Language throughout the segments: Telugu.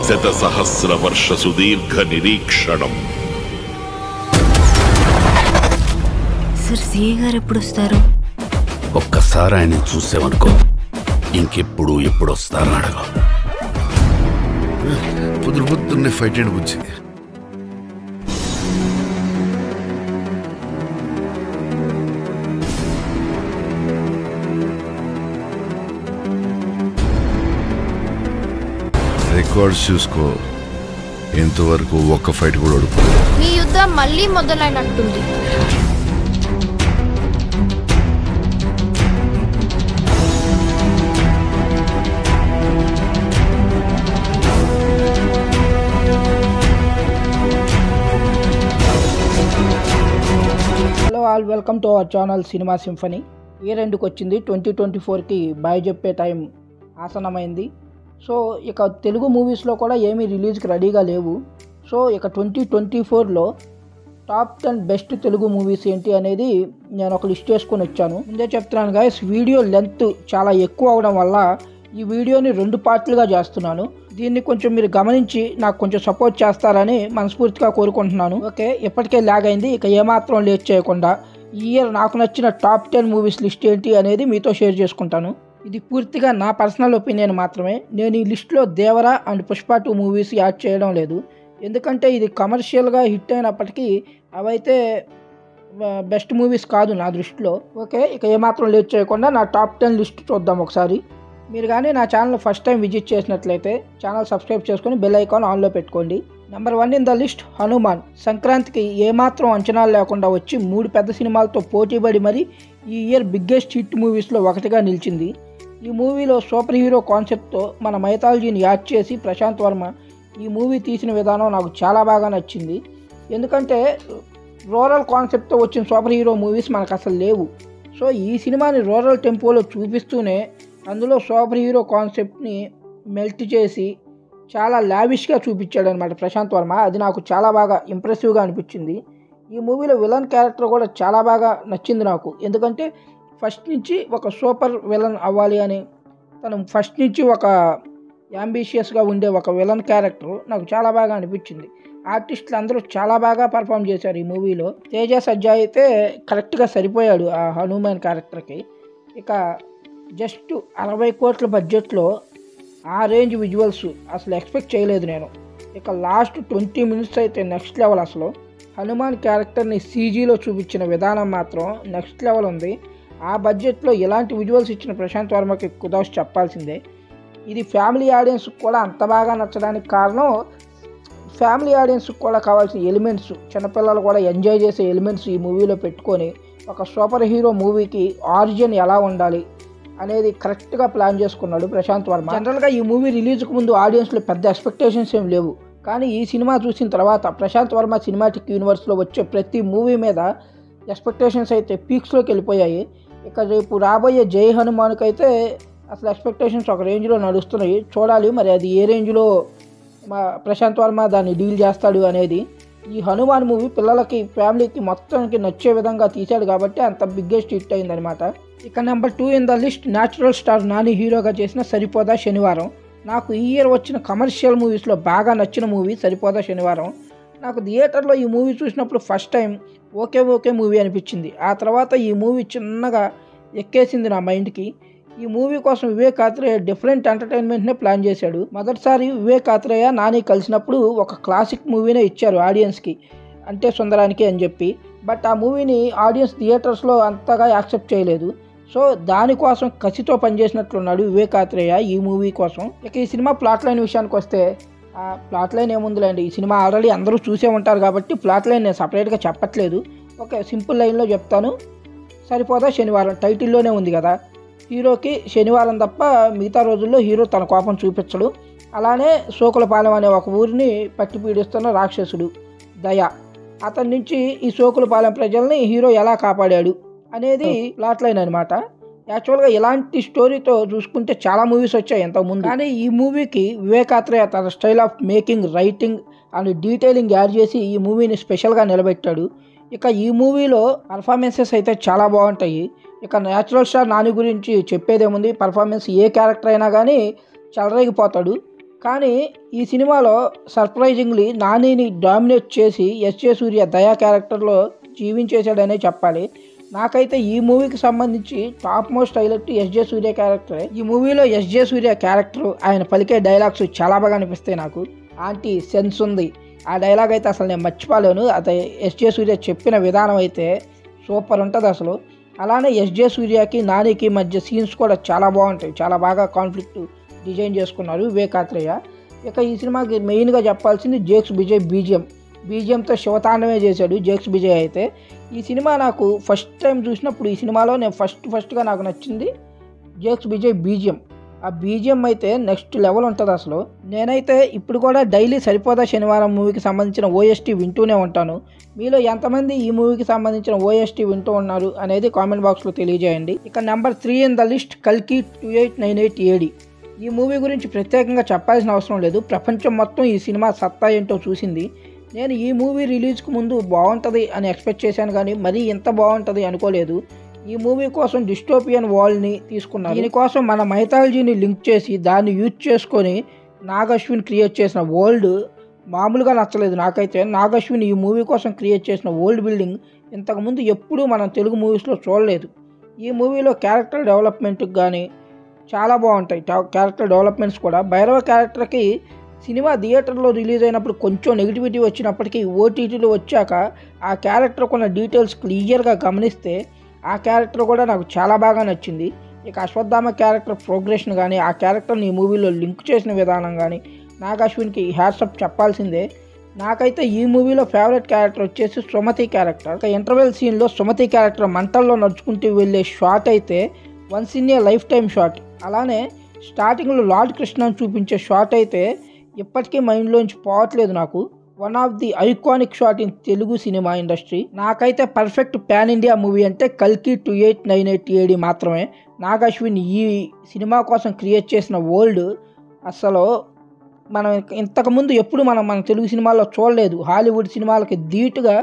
శతసహస్రవర్ష సుదీర్ఘ నిరీక్షణం. సార్ సిఏ గారు ఎప్పుడు వస్తారు? ఒక్కసారి ఆయన చూసామనుకో, ఇంకెప్పుడు ఎప్పుడు వస్తారని అడగ. పొద్దున్నే ఫైట్ అండి బుజ్జి. రికార్డ్స్ చూసుకో, ఇంతవరకు ఒక్క ఫైట్ కూడా ఓడిపోలేదు. ఈ యుద్ధం మళ్ళీ మొదలైనట్టుంది. Hello all, welcome to our channel cinema symphony. Year ఎండ్కి వచ్చింది. 2024కి బాయ్ చెప్పే టైం ఆసన్నమైంది. సో ఇక తెలుగు మూవీస్లో కూడా ఏమీ రిలీజ్కి రెడీగా లేవు. సో ఇక 2024లో టాప్ 10 బెస్ట్ తెలుగు మూవీస్ ఏంటి అనేది నేను ఒక లిస్ట్ చేసుకొని వచ్చాను. ముందే చెప్తున్నాను గాయస్, వీడియో లెంత్ చాలా ఎక్కువ అవడం వల్ల ఈ వీడియోని 2 పార్ట్లుగా చేస్తున్నాను. దీన్ని కొంచెం మీరు గమనించి నాకు కొంచెం సపోర్ట్ చేస్తారని మనస్ఫూర్తిగా కోరుకుంటున్నాను. ఓకే, ఇప్పటికే లాగ్ అయింది. ఇక ఏమాత్రం లేట్ చేయకుండా ఈ ఇయర్ నాకు నచ్చిన టాప్ 10 మూవీస్ లిస్ట్ ఏంటి అనేది మీతో షేర్ చేసుకుంటాను. ఇది పూర్తిగా నా పర్సనల్ ఒపీనియన్ మాత్రమే. నేను ఈ లిస్ట్లో Devara and Pushpa 2 movies add చేయడం లేదు. ఎందుకంటే ఇది కమర్షియల్గా హిట్ అయినప్పటికీ అవైతే బెస్ట్ మూవీస్ కాదు నా దృష్టిలో. ఓకే, ఇక ఏమాత్రం లేట్ చేయకుండా నా టాప్ 10 లిస్ట్ చూద్దాం ఒకసారి. మీరు కానీ నా ఛానల్ ఫస్ట్ టైం విజిట్ చేసినట్లయితే ఛానల్ సబ్స్క్రైబ్ చేసుకొని బెల్ ఐకాన్ ఆన్లో పెట్టుకోండి. Number 1 in the list Hanuman. సంక్రాంతికి ఏమాత్రం అంచనాలు లేకుండా వచ్చి 3 పెద్ద సినిమాలతో పోటీపడి మరి ఈ ఇయర్ బిగ్గెస్ట్ హిట్ మూవీస్లో ఒకటిగా నిలిచింది. ఈ మూవీలో సూపర్ హీరో కాన్సెప్ట్తో మన మైథాలజీని యాడ్ చేసి ప్రశాంత్ వర్మ ఈ మూవీ తీసిన విధానం నాకు చాలా బాగా నచ్చింది. ఎందుకంటే రూరల్ కాన్సెప్ట్తో వచ్చిన సూపర్ హీరో మూవీస్ మనకు అసలు లేవు. సో ఈ సినిమాని రూరల్ టెంపోలో చూపిస్తూనే అందులో సూపర్ హీరో కాన్సెప్ట్ని మెల్ట్ చేసి చాలా లావిష్గా చూపించాడు అనమాట ప్రశాంత్ వర్మ. అది నాకు చాలా బాగా ఇంప్రెసివ్గా అనిపించింది. ఈ మూవీలో విలన్ క్యారెక్టర్ కూడా చాలా బాగా నచ్చింది నాకు. ఎందుకంటే ఫస్ట్ నుంచి ఒక సూపర్ విలన్ అవ్వాలి అని తను ఫస్ట్ నుంచి ఒక యాంబిషియస్గా ఉండే ఒక విలన్ క్యారెక్టర్ నాకు చాలా బాగా అనిపించింది. ఆర్టిస్టులు అందరూ చాలా బాగా పర్ఫామ్ చేశారు ఈ మూవీలో. తేజ సజ్జా అయితే కరెక్ట్గా సరిపోయాడు ఆ హనుమాన్ క్యారెక్టర్కి. ఇక జస్ట్ 60 కోట్ల బడ్జెట్లో ఆ రేంజ్ విజువల్స్ అసలు ఎక్స్పెక్ట్ చేయలేదు నేను. ఇక లాస్ట్ 20 మినిట్స్ అయితే నెక్స్ట్ లెవెల్. అసలు హనుమాన్ క్యారెక్టర్ని సీజీలో చూపించిన విధానం మాత్రం నెక్స్ట్ లెవెల్ ఉంది. ఆ బడ్జెట్లో ఇలాంటి విజువల్స్ ఇచ్చిన ప్రశాంత్ వర్మకి కుదాస్ చెప్పాల్సిందే. ఇది ఫ్యామిలీ ఆడియన్స్కి కూడా అంత బాగా నచ్చడానికి కారణం ఫ్యామిలీ ఆడియన్స్కి కూడా కావాల్సిన ఎలిమెంట్స్, చిన్నపిల్లలు కూడా ఎంజాయ్ చేసే ఎలిమెంట్స్ ఈ మూవీలో పెట్టుకొని ఒక సూపర్ హీరో మూవీకి ఆరిజిన్ ఎలా ఉండాలి అనేది కరెక్ట్గా ప్లాన్ చేసుకున్నాడు ప్రశాంత్ వర్మ. జనరల్గా ఈ మూవీ రిలీజ్కి ముందు ఆడియన్స్లో పెద్ద ఎక్స్పెక్టేషన్స్ ఏం లేవు. కానీ ఈ సినిమా చూసిన తర్వాత ప్రశాంత్ వర్మ సినిమాటిక్ యూనివర్స్లో వచ్చే ప్రతి మూవీ మీద ఎక్స్పెక్టేషన్స్ అయితే పీక్స్లోకి వెళ్ళిపోయాయి. ఇక రేపు రాబోయే జై హనుమాన్కి అయితే అసలు ఎక్స్పెక్టేషన్స్ ఒక రేంజ్లో నడుస్తున్నాయి. చూడాలి మరి అది ఏ రేంజ్లో ప్రశాంత్ వర్మ దాన్ని డీల్ చేస్తాడు అనేది. ఈ హనుమాన్ మూవీ పిల్లలకి, ఫ్యామిలీకి మొత్తానికి నచ్చే విధంగా తీశాడు కాబట్టి అంత బిగ్గెస్ట్ హిట్ అయిందనమాట. ఇక number 2 in the list natural star Nani హీరోగా చేసిన సరిపోదా శనివారం. నాకు ఈ ఇయర్ వచ్చిన కమర్షియల్ మూవీస్లో బాగా నచ్చిన మూవీ సరిపోదా శనివారం. నాకు థియేటర్లో ఈ మూవీ చూసినప్పుడు ఫస్ట్ టైం ఓకే మూవీ అనిపించింది. ఆ తర్వాత ఈ మూవీ చిన్నగా ఎక్కేసింది నా మైండ్కి. ఈ మూవీ కోసం వివేక్ ఆత్రేయ డిఫరెంట్ ఎంటర్టైన్మెంట్నే ప్లాన్ చేశాడు. మొదటిసారి వివేక్ ఆత్రేయ నాని కలిసినప్పుడు ఒక క్లాసిక్ మూవీనే ఇచ్చారు ఆడియన్స్కి, అంటే సుందరానికి అని చెప్పి. బట్ ఆ మూవీని ఆడియన్స్ థియేటర్స్లో అంతగా యాక్సెప్ట్ చేయలేదు. సో దానికోసం కసితో పనిచేసినట్లున్నాడు వివేక్ ఆత్రేయ ఈ మూవీ కోసం. ఇక ఈ సినిమా ప్లాట్ లైన్ విషయానికి వస్తే ప్లాట్ లైన్ ఏముందిలేండి, ఈ సినిమా ఆల్రెడీ అందరూ చూసే ఉంటారు కాబట్టి ప్లాట్ లైన్ నేను సపరేట్గా చెప్పట్లేదు. ఓకే, సింపుల్ లైన్లో చెప్తాను. సరిపోదా శనివారం టైటిల్లోనే ఉంది కదా. హీరోకి శనివారం తప్ప మిగతా రోజుల్లో హీరో తన కోపం చూపించడు. అలానే సోకులపాలెం అనే ఒక ఊరిని పట్టి పీడిస్తున్న రాక్షసుడు దయ, అతని నుంచి ఈ సోకులపాలెం ప్రజల్ని హీరో ఎలా కాపాడాడు అనేది ప్లాట్ లైన్ అనమాట. యాక్చువల్గా ఇలాంటి స్టోరీతో చూసుకుంటే చాలా మూవీస్ వచ్చాయి ఇంతకుముందు, కానీ ఈ మూవీకి వివేక్ ఆత్రేయ తన style of making, writing and detailing add చేసి ఈ మూవీని స్పెషల్గా నిలబెట్టాడు. ఇక ఈ మూవీలో పర్ఫార్మెన్సెస్ అయితే చాలా బాగుంటాయి. ఇక న్యాచురల్ స్టార్ నాని గురించి చెప్పేదేముంది, పర్ఫార్మెన్స్ ఏ క్యారెక్టర్ అయినా కానీ చెలరేగిపోతాడు. కానీ ఈ సినిమాలో సర్ప్రైజింగ్లీ నానిని డామినేట్ చేసి ఎస్జే సూర్య దయా క్యారెక్టర్లో జీవించేశాడనే చెప్పాలి. నాకైతే ఈ మూవీకి సంబంధించి టాప్ మోస్ట్ హైలైట్ ఎస్జే సూర్య క్యారెక్టరే. ఈ మూవీలో ఎస్జే సూర్య క్యారెక్టర్ ఆయన పలికే డైలాగ్స్ చాలా బాగా అనిపిస్తాయి నాకు. ఆంటీ సెన్స్ ఉంది ఆ డైలాగ్ అయితే అసలు నేను మర్చిపోలేను. అది ఎస్జే సూర్య చెప్పిన విధానం అయితే సూపర్ ఉంటుంది అసలు. అలానే ఎస్జే సూర్యకి నానికి మధ్య సీన్స్ కూడా చాలా బాగుంటాయి. చాలా బాగా కాన్ఫ్లిక్ట్ డిజైన్ చేసుకున్నారు వివేకాత్రేయ. ఇక ఈ సినిమాకి మెయిన్గా చెప్పాల్సింది జేక్స్ విజయ్ బీజిఎంతో శివతాండవే చేశాడు జేక్స్ విజయ్ అయితే. ఈ సినిమా నాకు ఫస్ట్ టైం చూసినప్పుడు ఈ సినిమాలో నేను ఫస్ట్గా నాకు నచ్చింది జేక్స్ విజయ్ బీజిఎం. ఆ బీజిఎం అయితే నెక్స్ట్ లెవెల్ ఉంటుంది అసలు. నేనైతే ఇప్పుడు కూడా డైలీ సరిపోదా శనివారం మూవీకి సంబంధించిన ఓఎస్టీ వింటూనే ఉంటాను. మీలో ఎంతమంది ఈ మూవీకి సంబంధించిన ఓఎస్టీ వింటూ ఉన్నారు అనేది కామెంట్ బాక్స్లో తెలియజేయండి. ఇక నెంబర్ 3 ఇన్ ద లిస్ట్ కల్కి 2898 AD. ఈ మూవీ గురించి ప్రత్యేకంగా చెప్పాల్సిన అవసరం లేదు. ప్రపంచం మొత్తం ఈ సినిమా సత్తా ఏంటో చూసింది. నేను ఈ మూవీ రిలీజ్కి ముందు బాగుంటుంది అని ఎక్స్పెక్ట్ చేశాను కానీ మరీ ఇంత బాగుంటుంది అనుకోలేదు. ఈ మూవీ కోసం డిస్టోపియన్ వరల్డ్ని తీసుకున్నారు. దీనికోసం మన మైథాలజీని లింక్ చేసి దాన్ని యూజ్ చేసుకొని నాగ్ అశ్విన్ క్రియేట్ చేసిన వరల్డ్ మామూలుగా నచ్చలేదు నాకైతే. నాగ్ అశ్విన్ ఈ మూవీ కోసం క్రియేట్ చేసిన వరల్డ్ బిల్డింగ్ ఇంతకుముందు ఎప్పుడూ మనం తెలుగు మూవీస్లో చూడలేదు. ఈ మూవీలో క్యారెక్టర్ డెవలప్మెంట్కి కానీ చాలా బాగుంటాయి క్యారెక్టర్ డెవలప్మెంట్స్ కూడా. భైరవ క్యారెక్టర్కి సినిమా థియేటర్లో రిలీజ్ అయినప్పుడు కొంచెం నెగిటివిటీ వచ్చినప్పటికీ ఓటీటీలో వచ్చాక ఆ క్యారెక్టర్ కొన్ని డీటెయిల్స్ క్లియర్గా గమనిస్తే ఆ క్యారెక్టర్ కూడా నాకు చాలా బాగా నచ్చింది. ఇక అశ్వత్థామ క్యారెక్టర్ ప్రోగ్రెషన్ కానీ ఆ క్యారెక్టర్ని ఈ మూవీలో లింక్ చేసిన విధానం కానీ నాగ్ అశ్విన్కి హ్యాట్సప్ చెప్పాల్సిందే. నాకైతే ఈ మూవీలో ఫేవరెట్ క్యారెక్టర్ వచ్చేసి సుమతి క్యారెక్టర్. ఇక ఇంటర్వెల్ సీన్లో సుమతి క్యారెక్టర్ మంటల్లో నడుచుకుంటూ వెళ్ళే షాట్ అయితే once in a life time shot. అలానే స్టార్టింగ్లో లార్డ్ కృష్ణని చూపించే షాట్ అయితే ఇప్పటికీ మైండ్లోంచి పోవట్లేదు నాకు. One of the iconic shot in Telugu cinema industry. నాకైతే పర్ఫెక్ట్ పాన్ ఇండియా మూవీ అంటే కల్కి 2898 AD మాత్రమే. నాగ్ అశ్విన్ ఈ సినిమా కోసం క్రియేట్ చేసిన వరల్డ్ అసలు మనం ఇంతకుముందు ఎప్పుడు మన తెలుగు సినిమాల్లో చూడలేదు. హాలీవుడ్ సినిమాలకి ధీటుగా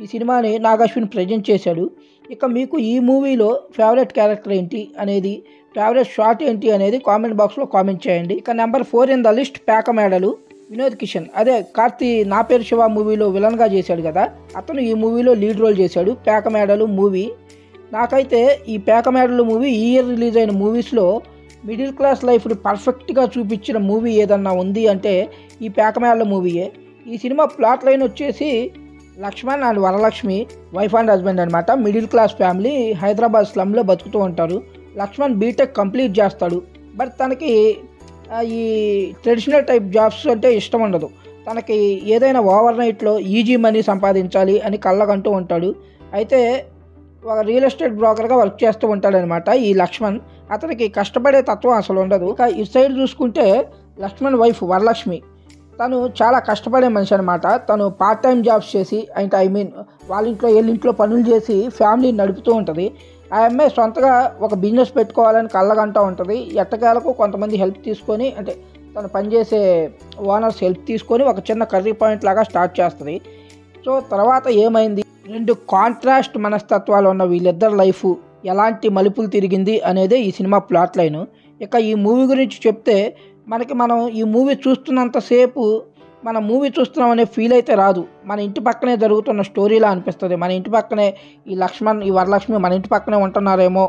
ఈ సినిమాని నాగ్ అశ్విన్ ప్రజెంట్ చేశాడు. ఇక మీకు ఈ మూవీలో ఫేవరెట్ క్యారెక్టర్ ఏంటి అనేది, ఫేవరెట్ షాట్ ఏంటి అనేది కామెంట్ బాక్స్లో కామెంట్ చేయండి. ఇక నెంబర్ 4 ఇన్ ద లిస్ట్ పేక మేడలు వినోద్ కిషన్. అదే కార్తీ నా పేరు శివ మూవీలో విలన్గా చేశాడు కదా, అతను ఈ మూవీలో లీడ్ రోల్ చేశాడు. పేక మేడలు మూవీ నాకైతే ఈ పేక మేడలు మూవీ ఈ ఇయర్ రిలీజ్ అయిన మూవీస్లో మిడిల్ క్లాస్ లైఫ్ని పర్ఫెక్ట్గా చూపించిన మూవీ ఏదన్నా ఉంది అంటే ఈ పేక మేడల మూవీయే. ఈ సినిమా ప్లాట్ లైన్ వచ్చేసి Lakshman and Varalakshmi wife and husband అనమాట. మిడిల్ క్లాస్ ఫ్యామిలీ హైదరాబాద్ స్లమ్లో బతుకుతూ ఉంటారు. లక్ష్మణ్ బీటెక్ కంప్లీట్ చేస్తాడు. బట్ తనకి ఈ ట్రెడిషనల్ టైప్ జాబ్స్ అంటే ఇష్టం ఉండదు. తనకి ఏదైనా ఓవర్ నైట్లో ఈజీ మనీ సంపాదించాలి అని కళ్ళకంటూ ఉంటాడు. అయితే ఒక రియల్ ఎస్టేట్ బ్రోకర్గా వర్క్ చేస్తూ ఉంటాడనమాట ఈ లక్ష్మణ్. అతనికి కష్టపడే తత్వం అసలు ఉండదు. ఇక ఇటు సైడ్ చూసుకుంటే లక్ష్మణ్ వైఫ్ వరలక్ష్మి తను చాలా కష్టపడే మనిషి అనమాట. తను పార్ట్ టైం జాబ్స్ చేసి అంటే వాళ్ళ ఇంట్లో వీళ్ళింట్లో పనులు చేసి ఫ్యామిలీని నడుపుతూ ఉంటుంది. ఆ అమ్మాయి సొంతగా ఒక బిజినెస్ పెట్టుకోవాలని కళ్ళగంటూ ఉంటుంది. ఎట్టకేలకు కొంతమంది హెల్ప్ తీసుకొని అంటే తను పనిచేసే ఓనర్స్ హెల్ప్ తీసుకొని ఒక చిన్న కర్రీ పాయింట్ లాగా స్టార్ట్ చేస్తుంది. సో తర్వాత ఏమైంది, 2 కాంట్రాస్ట్ మనస్తత్వాలు ఉన్న వీళ్ళిద్దరు లైఫ్ ఎలాంటి మలుపులు తిరిగింది అనేదే ఈ సినిమా ప్లాట్ లైన్. ఇక ఈ మూవీ గురించి చెప్తే మనం ఈ మూవీ చూస్తున్నంతసేపు మనం మూవీ చూస్తున్నాం అనే ఫీల్ అయితే రాదు. మన ఇంటి పక్కనే జరుగుతున్న స్టోరీలా అనిపిస్తుంది. మన ఇంటి పక్కనే ఈ లక్ష్మణ్ ఈ వరలక్ష్మి మన ఇంటి పక్కనే ఉంటున్నారేమో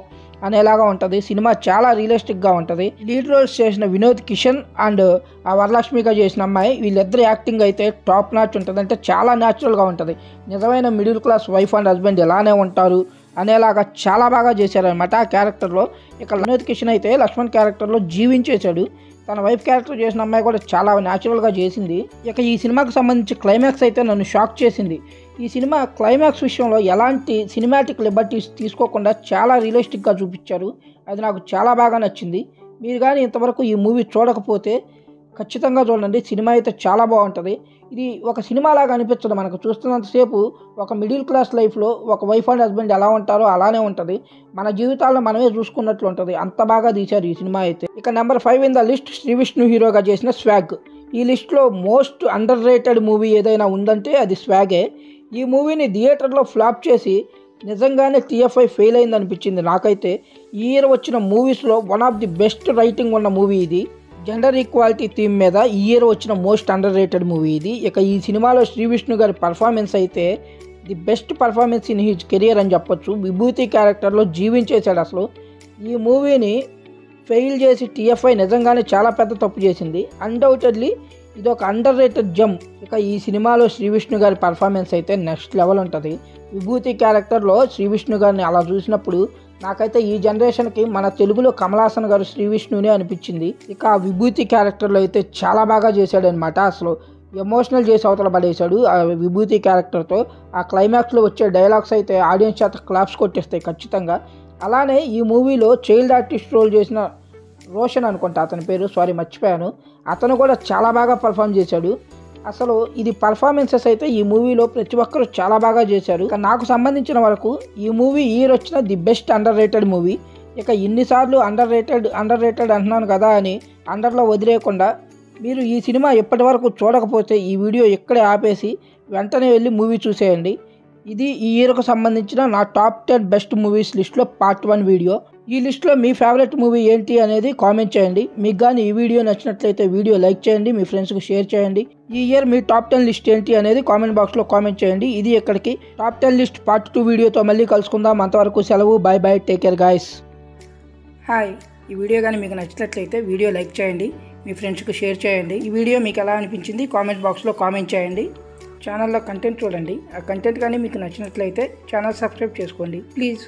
అనేలాగా ఉంటుంది. సినిమా చాలా రియలిస్టిక్గా ఉంటుంది. లీడ్ రోల్స్ చేసిన వినోద్ కిషన్ అండ్ ఆ వరలక్ష్మిగా చేసిన అమ్మాయి వీళ్ళిద్దరు యాక్టింగ్ అయితే టాప్ నాచ్ ఉంటుంది. అంటే చాలా న్యాచురల్గా ఉంటుంది. నిజమైన middle class wife and husband ఎలానే ఉంటారు అనేలాగా చాలా బాగా చేశారనమాట ఆ క్యారెక్టర్లో. ఇక వినోద్ కిషన్ అయితే లక్ష్మణ్ క్యారెక్టర్లో జీవించేశాడు. తన వైఫ్ క్యారెక్టర్ చేసిన అమ్మాయి కూడా చాలా న్యాచురల్గా చేసింది. ఇక ఈ సినిమాకి సంబంధించి క్లైమాక్స్ అయితే నన్ను షాక్ చేసింది. ఈ సినిమా క్లైమాక్స్ విషయంలో ఎలాంటి సినిమాటిక్ లిబర్టీస్ తీసుకోకుండా చాలా రియలిస్టిక్గా చూపించారు. అది నాకు చాలా బాగా నచ్చింది. మీరు కానీ ఇంతవరకు ఈ మూవీ చూడకపోతే ఖచ్చితంగా చూడండి. సినిమా అయితే చాలా బాగుంటుంది. ఇది ఒక సినిమాలాగా అనిపించదు. మనకు చూస్తున్నంతసేపు ఒక మిడిల్ క్లాస్ లైఫ్లో ఒక వైఫ్ అండ్ హస్బెండ్ ఎలా ఉంటారో అలానే ఉంటుంది. మన జీవితాల్లో మనమే చూసుకున్నట్లు ఉంటుంది. అంత బాగా తీశారు ఈ సినిమా అయితే. ఇక number 5 in the list Shri Vishnu హీరోగా చేసిన స్వాగ్. ఈ లిస్ట్లో మోస్ట్ అండర్ రేటెడ్ మూవీ ఏదైనా ఉందంటే అది స్వాగే. ఈ మూవీని థియేటర్లో ఫ్లాప్ చేసి నిజంగానే TFI ఫెయిల్ అయింది అనిపించింది నాకైతే. ఈ ఇయర్ వచ్చిన మూవీస్లో one of the best writing ఉన్న మూవీ ఇది. జెండర్ ఈక్వాలిటీ థీమ్ మీద ఈ ఇయర్ వచ్చిన మోస్ట్ అండర్ రేటెడ్ మూవీ ఇది. ఇక ఈ సినిమాలో శ్రీ విష్ణు గారి పర్ఫార్మెన్స్ అయితే the best performance in his career అని చెప్పొచ్చు. విభూతి క్యారెక్టర్లో జీవించేశాడు. అసలు ఈ మూవీని ఫెయిల్ చేసి టీఎఫ్ఐ నిజంగానే చాలా పెద్ద తప్పు చేసింది. అన్డౌటెడ్లీ ఇది ఒక అండర్ రేటెడ్ జమ్. ఇక ఈ సినిమాలో శ్రీ విష్ణు గారి పర్ఫార్మెన్స్ అయితే నెక్స్ట్ లెవెల్ ఉంటుంది. విభూతి క్యారెక్టర్లో శ్రీ విష్ణు గారిని అలా చూసినప్పుడు నాకైతే ఈ జనరేషన్కి మన తెలుగులో కమల్ హాసన్ గారు శ్రీ విష్ణునే అనిపించింది. ఇక ఆ విభూతి క్యారెక్టర్లో అయితే చాలా బాగా చేశాడు అనమాట. అసలు ఎమోషనల్ చేసి అవతల పడేశాడు ఆ విభూతి క్యారెక్టర్తో. ఆ క్లైమాక్స్లో వచ్చే డైలాగ్స్ అయితే ఆడియన్స్ చేత క్లాప్స్ కొట్టేస్తాయి ఖచ్చితంగా. అలానే ఈ మూవీలో చైల్డ్ ఆర్టిస్ట్ రోల్ చేసిన రోషన్ అనుకుంటా అతని పేరు, సారీ మర్చిపోయాను, అతను కూడా చాలా బాగా పర్ఫామ్ చేశాడు. అసలు ఇది పర్ఫార్మెన్సెస్ అయితే ఈ మూవీలో ప్రతి ఒక్కరు చాలా బాగా చేశారు. నాకు సంబంధించిన వరకు ఈ మూవీ ఇయర్ వచ్చిన the best under rated movie. ఇక ఇన్నిసార్లు అండర్ రేటెడ్ అంటున్నాను కదా అని అండర్లో వదిలేయకుండా మీరు ఈ సినిమా ఇప్పటి వరకు చూడకపోతే ఈ వీడియో ఇక్కడే ఆపేసి వెంటనే వెళ్ళి మూవీ చూసేయండి. ఇది ఈ ఇయర్కు సంబంధించిన నా టాప్ 10 బెస్ట్ మూవీస్ లిస్ట్లో పార్ట్ 1 వీడియో. ఈ లిస్ట్లో మీ ఫేవరెట్ మూవీ ఏంటి అనేది కామెంట్ చేయండి. మీకు కానీ ఈ వీడియో నచ్చినట్లయితే వీడియో లైక్ చేయండి, మీ ఫ్రెండ్స్కి షేర్ చేయండి. ఈ ఇయర్ మీ టాప్ 10 లిస్ట్ ఏంటి అనేది కామెంట్ బాక్స్లో కామెంట్ చేయండి. ఇది ఇక్కడికి టాప్ 10 లిస్ట్ పార్ట్ 2 వీడియోతో మళ్ళీ కలుసుకుందాం. అంతవరకు సెలవు, bye bye, take care guys. Hi, ఈ వీడియో కానీ మీకు నచ్చినట్లయితే వీడియో లైక్ చేయండి, మీ ఫ్రెండ్స్కి షేర్ చేయండి. ఈ వీడియో మీకు ఎలా అనిపించింది కామెంట్ బాక్స్లో కామెంట్ చేయండి. ఛానల్లో కంటెంట్ చూడండి. ఆ కంటెంట్ కానీ మీకు నచ్చినట్లయితే ఛానల్ సబ్స్క్రైబ్ చేసుకోండి ప్లీజ్.